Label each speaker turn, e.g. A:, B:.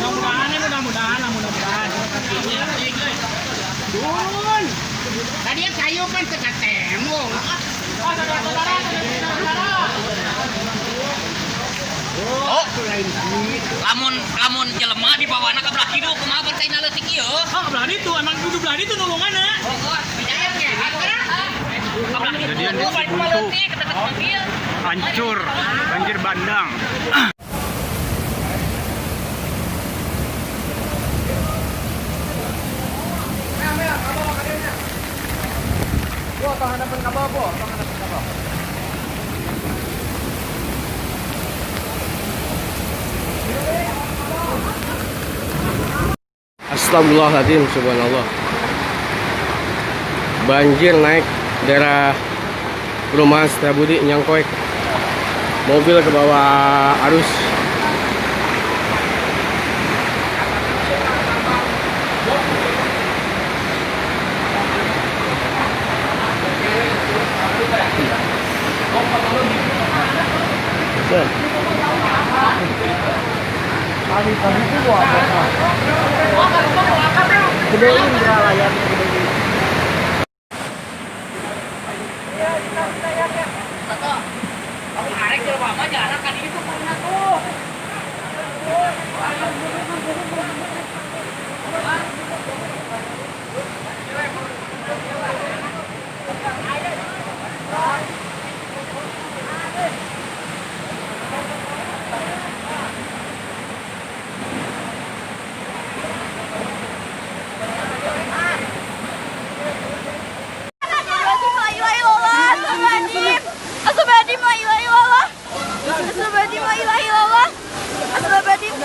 A: Mudah-mudahan. Dun. Tadi kayu kan ketemu.
B: Oh, lamun jelema di bawah anak belah hidup kumaha ban saina leutik ieu?
A: Oh, belah itu emang kudu belah itu nulunganna.
B: Oh, percaya ge.
C: Kejadian di Buntu hancur, banjir bandang.
D: Astagfirullahaladzim, subhanallah. Banjir naik daerah perumahan Setiabudi Nyangkoek. Mobil ke bawah arus.
B: Arek jelema mah jarak kan itu pernah tuh.
E: Astagfirullahaladzim,